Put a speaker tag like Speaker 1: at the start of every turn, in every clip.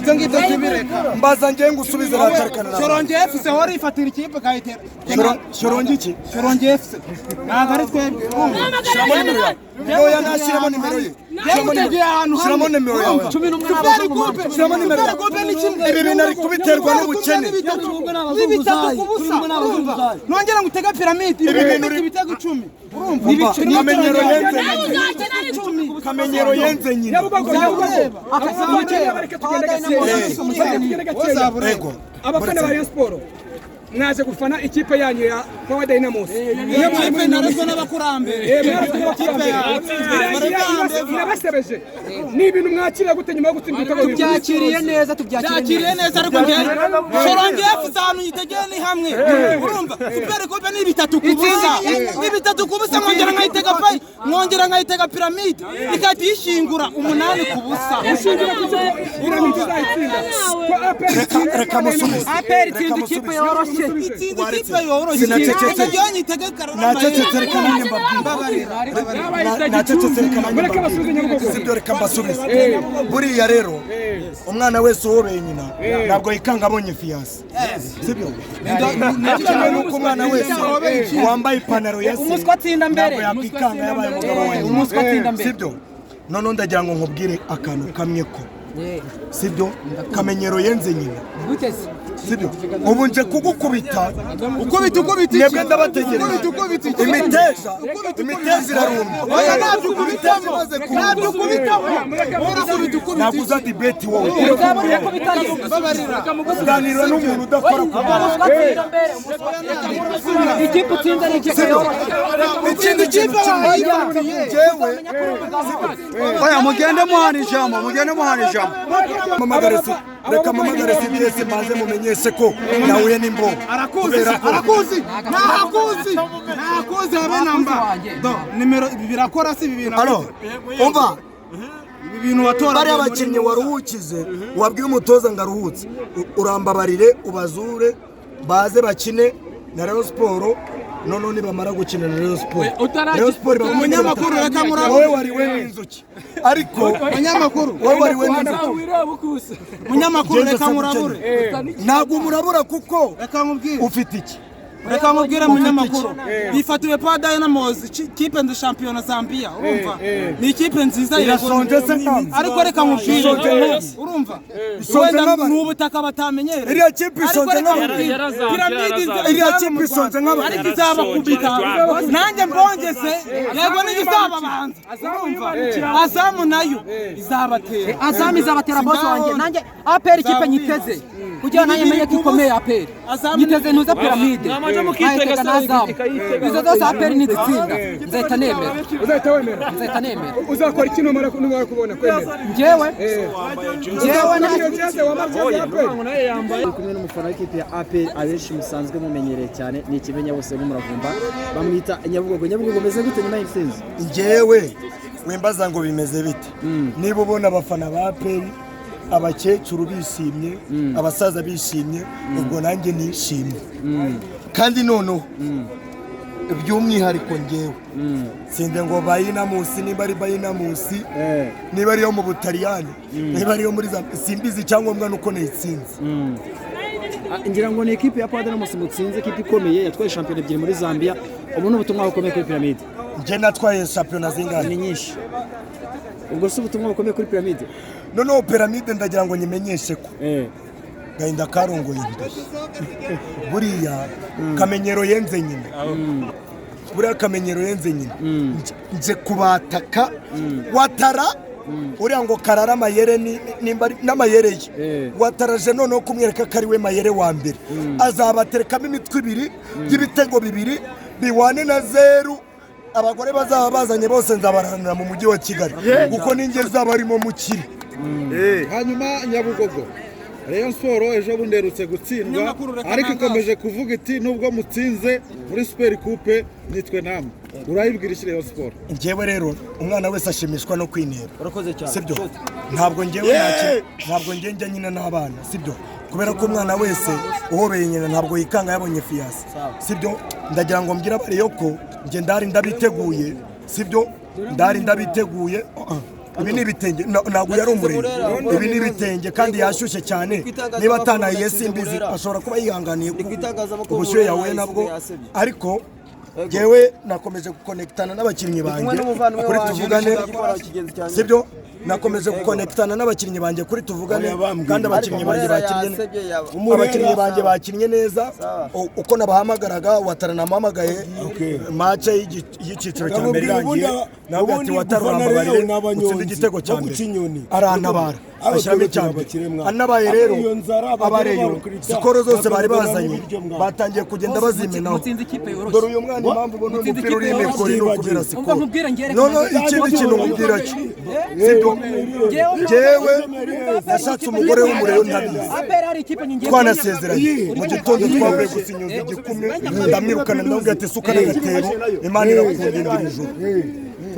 Speaker 1: ibyo ngibyo tubireka
Speaker 2: mbaza ngiye ngusubize ratarikana
Speaker 1: Shorongi FC wari ifatira ikipe kayitera
Speaker 2: Shorongi iki
Speaker 1: Shorongi FC ntabwo ari twebwe
Speaker 2: shiramo nimero yawe yoya nashiramo nimero ye shiramo nimero yawe
Speaker 1: 11
Speaker 2: shiramo nimero yawe ibi bintu ari kubiterwa n'ubukene
Speaker 1: nongera ngutega piramide
Speaker 2: ibi bintu
Speaker 1: ibitego 10
Speaker 2: urumva kamenyero yenze nyine
Speaker 3: abafana ba Rayon Sport mwaje gufana ikipe yanyu ya Power Dynamos
Speaker 1: iyo ikipe narazwe n'abakurambere
Speaker 3: nabasebeje ni ibintu mwakira gute nyuma yo gutsinda ibitego
Speaker 1: tubyakiriye neza ariko Shorongi FC ahantu yitegeye ni hamwe urumva Super Coupe ni bitatu kubusa mwongera nkayitega piramide ikati yishingura 8 kubusa
Speaker 3: piramide zayitsinda ko
Speaker 2: reka musubize
Speaker 1: APR itsinda ikipe yoroshe
Speaker 2: sibyo reka mbasubize buriya rero umwana wese uhobeye nyina ntabwo yikanga abonye fiyasi sibyo nuko umwana wese wambaye ipantaro ya
Speaker 1: umuswa atsinda mbere
Speaker 2: ntabwo yakwikanga yabaye umugabo we
Speaker 1: umuswa atsinda mbere
Speaker 2: sibyo none ndagira ngo nkubwire akantu kamwe ko sibyo kamenyero yenze nyina sibyo ubu nje kugukubita
Speaker 1: ukubita
Speaker 2: mwebwe ndabategereza imiteja irarumba
Speaker 1: oya nabyukubita
Speaker 2: naguza debate wowe uganira n'umuntu udakora
Speaker 1: ikipe utsinze n'ikipe ikindi kipe jewe
Speaker 2: oya mugende muhanijamo reka mamagare CBS maze mumenyeshe ko nahuye n'imbo
Speaker 1: arakuzi habe namba nimero birakora si ibintu
Speaker 2: alors umva
Speaker 1: ibintu watora
Speaker 2: bari abakinnyi waruhukize wabwiye umutoza ngaruhutse urambabarire ubazure baze bakine na Rayon Sport none nibamara gukina na Rayon Sport
Speaker 1: umunyamakuru reka murabo
Speaker 2: wowe wari we n'inzuki ariko
Speaker 1: umunyamakuru
Speaker 2: wowe wari we n'inzuki
Speaker 1: umunyamakuru reka murabure
Speaker 2: ntabwo murabura kuko
Speaker 1: reka mubwire
Speaker 2: ufite iki
Speaker 1: reka mubwire umunyamakuru bifatiwe Power Dynamos kipe de champion Zambia urumva ni ikipe nziza
Speaker 2: irasonje se
Speaker 1: ariko reka mubwire urumva wenda n'ubutaka batamenyere
Speaker 2: iriya kipe isonje iriya kipe isonje
Speaker 1: ariko izaba kubita nanjye mbongeze yego n'izaba banza urumva Azamu nayo izabatera
Speaker 4: Azamu izabatera boss wanjye nanjye APR ikipe nyiteze kugira nanjye menye ko ikomeye APR nyiteze ntuza piramide mukitega nazamu izo zose APR nizitsinda nzahita nemera
Speaker 3: uzakora iki numara kubona kwemera
Speaker 4: njyewe
Speaker 5: kumwe n'umufana w'ikipe ya APR abenshi musanzwe mumenyereye cyane ni ikimenya bose n'umuravumba bamwita Nyabugogo meze gute nyuma y'intsinzi
Speaker 2: njyewe wembaza ngo bimeze bite niba ubona abafana ba APR abakecuru bishimye abasaza bishimye ubwo nanjye nishimye kandi noneho by'umwihariko njyewe sinde ngo bayinamusi niba ari bayinamusi niba ari yo mu Butaliyani niba ari yo muri simbizi icyangombwa nuko nayitsinze
Speaker 5: ngira ngo ni ekipe ya Power Dynamos mutsinze ekipe ikomeye yatwaye shampiyona ebyiri muri Zambia ubu n'ubutumwa bukomeye kuri piramide
Speaker 2: njye natwaye shampiyona zingana
Speaker 5: ni nyinshi ubwo se ubutumwa bukomeye kuri piramide
Speaker 2: noneho piramide ndagira ngo nyimenyeshe ko gahinda karongoye imbere buriya kamenyero yenze nyine buriya kamenyero yenze nyine nje kubataka watara uriya ngo karara amayere n'amayere ye wataraje noneho kumwereka ko ari we mayere wa mbere azabaterekamo imitwe ibiri y'ibitego bibiri biwane na 0 abagore bazaba bazanye bose nzabaranira mu mujyi wa Kigali kuko ninge zaba arimo mukiri
Speaker 6: hanyuma Nyabugogo Rayon Sport ejo bunderutse gutsindwa ariko ikomeje kuvuga iti nubwo mutsinze muri Super Coupe nitwe namwe urayibwira iki Rayon Sport
Speaker 2: njyewe rero umwana wese ashimishwa no kwinera
Speaker 5: urakoze cyane
Speaker 2: sibyo ntabwo njye nyina n'abana sibyo kubera ko umwana wese uhobeye nyina ntabwo yikanga yabonye fiyasi sibyo ndagira ngo mbwira bari yo ko njye ndari ndabiteguye sibyo ndari ndabiteguye ibi ni ibitenge ntabwo yari umurenge ibi ni ibitenge kandi yashyushye cyane niba atanahiye simbizi ashobora kuba yihanganiye ubushyuhe yahuye nabwo ariko jewe nakomeje gukonektana n'abakinnyi banjye kuri tuvugane sibyo nakomeje gukonektana n'abakinnyi banjye kuri tuvugane kandi abakinnyi banjye bakinnye neza uko nabahamagaraga wataranamamagaye match y'iciciro cya mbere irangiye nabwo ati watarambabarire utsinda igitego cya mbere arantabara ashyiramo icyambe anabaye rero abareyo sikoro zose bari bazanye batangiye kugenda bazimenaho dore uyu mwana impamvu ubona umupira uri imikoro ni ukubera sikoro none ikindi kintu mubwira cyo sibyo jewe nashatse umugore w'umureyo ntabizi twanasezeranye mu gitondo twavuye gusinyuza igikumwe ndamwirukana ndamubwira ati suka n'agatero imana irakundindira ijoro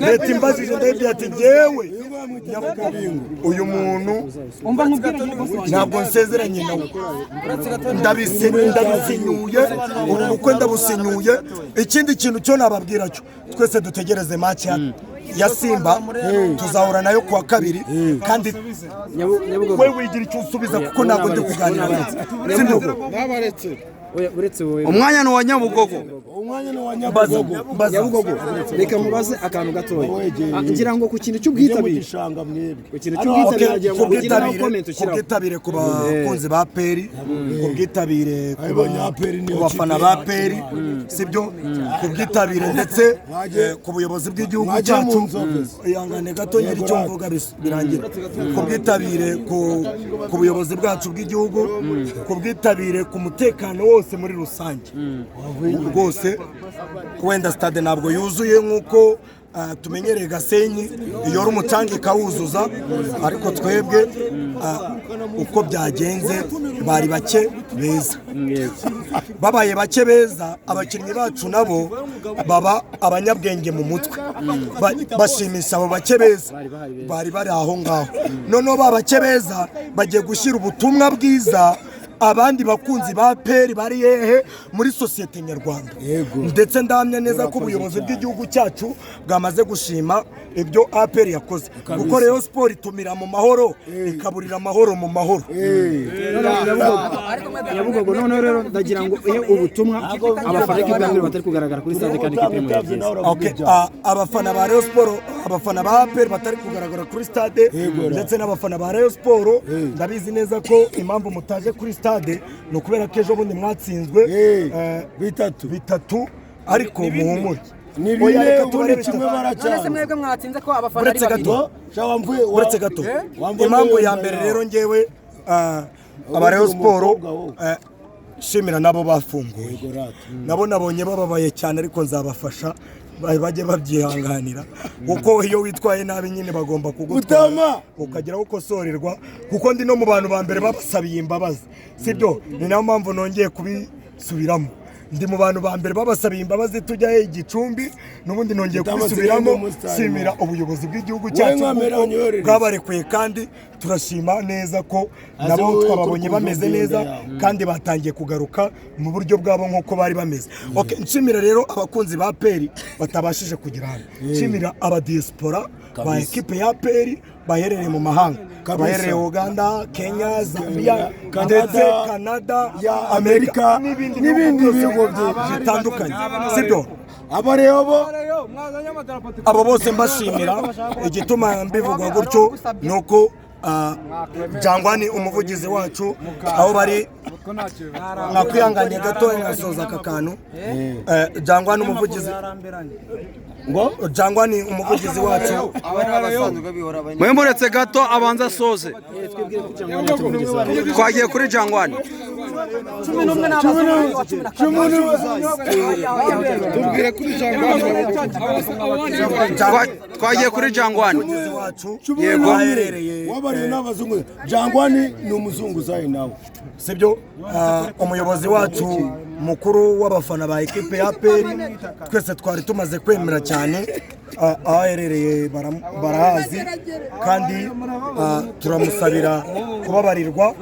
Speaker 2: leta imbazije ndabibwira ati jewe uyu muntu ntabwo nsezeranye nawe ndabisenyuye ubu bukwe ndabusenyuye ikindi kintu cyo nababwira cyo twese dutegereze match ya Simba tuzahura nayo kuwa kabiri kandi wewe wigira icyo usubiza kuko ntabwo ndi kuganira
Speaker 6: nabaretse
Speaker 1: umwanya ni wa Nyabugogo
Speaker 5: Nyabugogo reka mubaze akantu gatoya ngira ngo ku kintu cy'ubwitabire
Speaker 2: ubwitabire ku bakunzi ba peri ubwitabire ku bafana ba peri sibyo kubwitabire ndetse ku buyobozi bw'igihugu cyacu ihangane gato nyiri cyo mvuga birangira kubwitabire ku buyobozi bwacu bw'igihugu kubwitabire ku mutekano wose muri rusange rwose wenda stade ntabwo yuzuye nk'uko tumenyereye Gasenyi iyo ari umucanga ikawuzuza ariko twebwe uko byagenze bari bake beza babaye bake beza abakinnyi bacu nabo baba abanyabwenge mu mutwe bashimisha abo bake beza bari bari aho ngaho noneho ba bake beza bagiye gushyira ubutumwa bwiza abandi bakunzi ba peri bari hehe muri societe nyarwanda ndetse ndamya neza ko ubuyobozi bw'igihugu cyacu bwamaze gushima ibyo APR yakoze kuko Rayon Sport itumira mu mahoro ikaburira amahoro mu mahoro
Speaker 5: Nyabugogo none rero ndagira ngo ubutumwa abafana b'Ikipe batari kugaragara kuri stade kandi Ikipe
Speaker 2: abafana ba Rayon Sport abafana ba APR batari kugaragara kuri stade ndetse n'abafana ba Rayon Sport ndabizi neza ko impamvu mutaje kuri stade ni ukubera ko ejo bundi mwatsinzwe bitatu ariko muhumure
Speaker 7: ni bine ubundi kimwe baracana
Speaker 4: mwebwe mwatsinze ko abafana ari babiri
Speaker 2: uretse gato impamvu ya mbere rero ngewe aba Rayon Sport shimira nabo bafunguye nabo nabonye bababaye cyane ariko nzabafasha bajye babyihanganira kuko iyo witwaye nabi nyine bagomba kugutama ukagira ukosorerwa kuko ndi no mu bantu ba mbere babasabiye imbabazi sibyo ni nayo mpamvu nongeye kubisubiramo ndi mu bantu ba mbere babasabiye imbabazi tujya Gicumbi n'ubundi nongeye kubisubiramo shimira ubuyobozi bw'igihugu cyacu bwabarekuye kandi turashima neza ko nabo twababonye bameze neza kandi batangiye kugaruka mu buryo bwabo nk'uko bari bameze nshimira rero abakunzi ba peri batabashije kugira hano nshimira abadiaspora ba ekipe ya peri baherereye mu mahanga baherereye Uganda, Kenya, Zambia, ndetse Canada, Amerika n'ibindi bihugu bitandukanye sibyo abo bose mbashimira igituma mbivugwa gutyo nuko Jangwani umuvugizi wacu aho bari nakwihanganye gato ngasoza aka kantu Jangwani umuvugizi Jangwani umuvugizi wacu
Speaker 1: mwemuretse gato abanza asoze twagiye kuri Jangwani twagiye kuri Jangwani
Speaker 7: yego wabari n'abazungu Jangwani ni umuzungu zayi nawe
Speaker 2: sibyo umuyobozi wacu mukuru w'abafana ba ekipe ya peri twese twari tumaze kwemera cyane aherereye barahazi kandi turamusabira kubabarirwa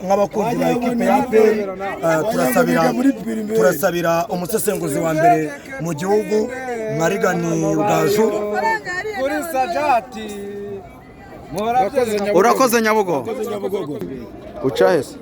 Speaker 2: nk'abakunzi ba ekipe ya peri turasabira umusesenguzi wa mbere mu gihugu Marigani Rugaju
Speaker 3: kuri Sajati
Speaker 6: Urakoze Nyabugogo.
Speaker 7: Nyabugogo.
Speaker 8: uca hese